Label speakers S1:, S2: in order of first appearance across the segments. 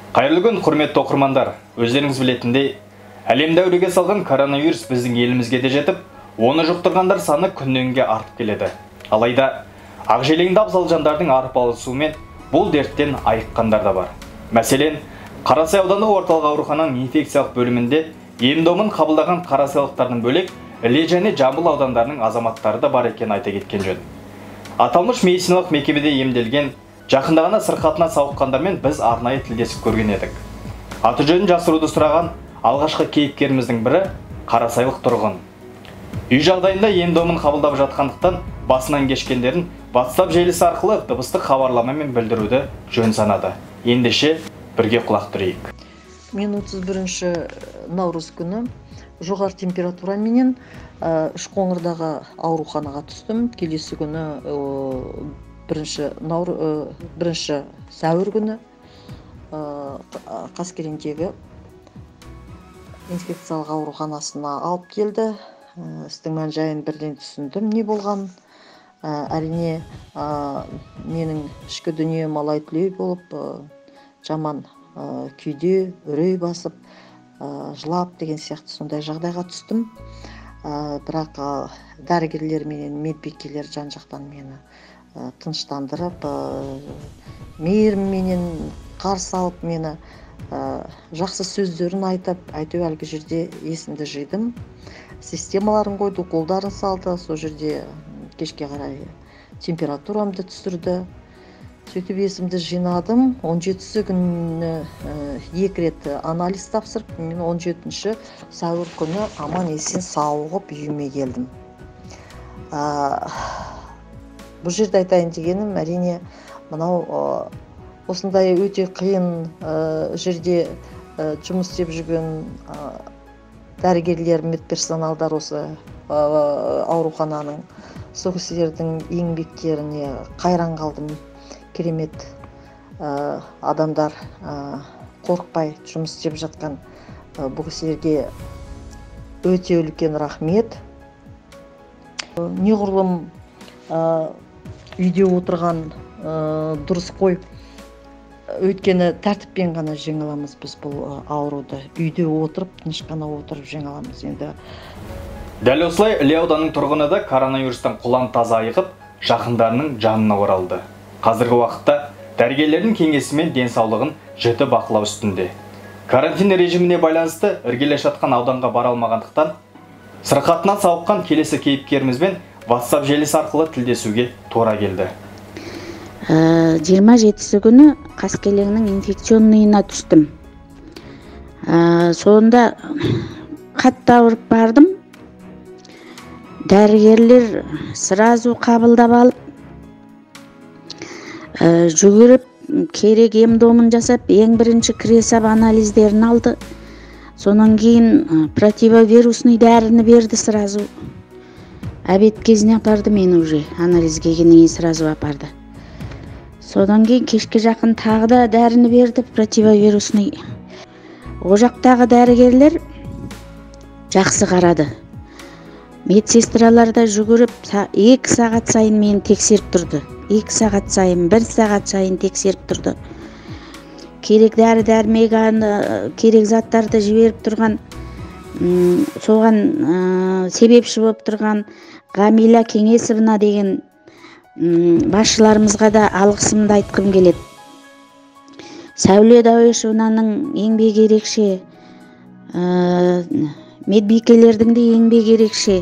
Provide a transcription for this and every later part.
S1: Қайырлы күн, құрметті оқырмандар. Өздеріңіз білетіндей, әлемді әуреге салған коронавирус біздің елімізге де жетіп, оны жұқтырғандар саны күннен-күнге артып келеді. Алайда, ақжелеңді абзал жандардың арпалысуымен бұл дерттен айыққандар да бар. Мәселен, Қарасай аудандық орталық аурухананың инфекциялық бөлімінде ем-домын қабылдаған қарасайлықтардың бөлек, Іле және Жамбыл аудандарының азаматтары да бар екен айта кеткен жөн. Аталмыш медициналық мекемеде емделген, жақында ғана сырқатына сауыққандармен біз арнайы тілдесіп көрген едік. Аты жөнін жасыруды сұраған алғашқы кейіпкеріміздің бірі қарасайлық тұрғын. Үй жағдайында ем-домын қабылдап жатқандықтан басынан кешкендерін WhatsApp желісі арқылы дыбыстық хабарламамен білдіруді жөн санады. Ендеше бірге құлақ түрейік.
S2: Мен 31 наурыз күні жоғары температура менен Үшқоңырдағы ауруханаға түстім. Келесі күні 1 сәуір күні Қаскелеңдегі инфекциялық ауруханасына алып келді. Істің мән-жайын бірден түсіндім, не болған. Әрине, менің ішкі дүнием алай-түлей болып, жаман күйде, үрей басып, жылап деген сияқты сондай жағдайға түстім. Бірақ дәрігерлер менен медбикелер жан-жақтан мені тыныштандырып, мейірімменен қарсы алып, мені жақсы сөздерін айтып, әйтеуір әлгі жерде есімді жидым. Системаларын қойды, уколдарын салды, сол жерде кешке қарай температурамды түсірді. Сөйтіп есімді жинадым. 17 күні 2 рет анализ тапсырып, мен 17 сәуір күні аман есен сауығып үйіме келдім. Бұл жерде айтайын дегенім, әрине, мынау осындай өте қиын жерде жұмыс істеп жүрген дәрігерлер, медперсоналдар, осы аурухананың сол кісілердің еңбектеріне қайран қалдым. Керемет адамдар, қорықпай жұмыс істеп жатқан бұл кісілерге өте үлкен рахмет. Неғұрлым үйде отырған дұрыс қой. Өйткені тәртіппен ғана жеңе аламыз біз бұл ауруды. Үйде отырып, тыныш қана отырып жеңе аламыз енді.
S1: Дәл осылай Іле ауданының тұрғыны да коронавирустан құлан таза айығып, жақындарының жанына оралды. Қазіргі уақытта дәрігерлердің кеңесімен денсаулығын жіті бақылау үстінде. Карантин режиміне байланысты іргелес жатқан ауданға бара алмағандықтан, сырқатынан сауыққан келесі кейіпкерімізбен WhatsApp желісі арқылы тілдесуге тура келді.
S3: 27 күні Қаскелеңнің инфекционныйына түстім. Сонда қатты ауырып бардым. Дәрігерлер сразу қабылдап алып, жүгіріп, керек ем-домын жасап, ең бірінші кіресап анализдерін алды. Сонан кейін противовирусный дәріні берді сразу. Обед кезіне апарды мен уже, анализге келгеннен сразу апарды. Содан кейін кешке жақын тағы да дәріні берді, противовирусный. О жақтағы дәрігерлер жақсы қарады. Медсестралар да жүгіріп 2 сағат сайын мені тексеріп тұрды. 2 сағат сайын, 1 сағат сайын тексеріп тұрды. Керек дәрі-дәрмек, керек заттарды жіберіп тұрған, соған себепші болып тұрған Ғамила Кеңесовна деген басшыларымызға да алғысымды айтқым келеді. Сәуле Дәуешевнаның еңбек ерекше, медбикелердің де еңбек ерекше.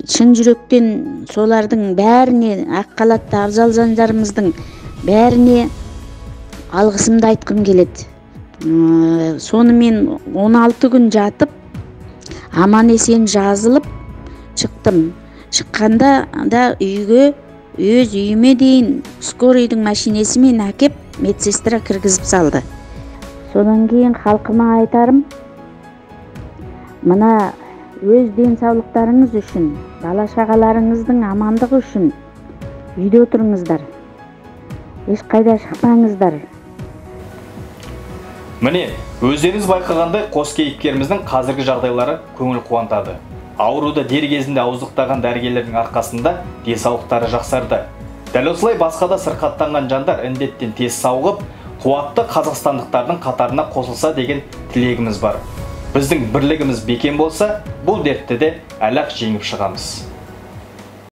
S3: Шын жүректен солардың бәріне, Аққалатты абзал жандарымыздың бәріне алғысымды айтқым келеді. Сонымен 16 күн жатып, аман есен жазылып шықтым. Шыққанда да үйге, өз үйіме дейін скорыйдың машинесімен әкеп, медсестра кіргізіп салды. Содан кейін халқыма айтарым, мына өз денсаулықтарыңыз үшін, бала-шағаларыңыздың амандығы үшін үйде отырыңыздар. Ешқайда шықпаңыздар.
S1: Міне, өздеріңіз байқағандай қос кейіпкеріміздің қазіргі жағдайлары көңіл қуантады. Ауруды дер кезінде ауыздықтаған дәрігерлердің арқасында денсаулықтары жақсарды. Дәл осылай басқа да сырқаттанған жандар індеттен тез сауығып, қуатты қазақстандықтардың қатарына қосылса деген тілегіміз бар. Біздің бірлігіміз бекем болса, бұл дертті де әлі-ақ жеңіп шығамыз.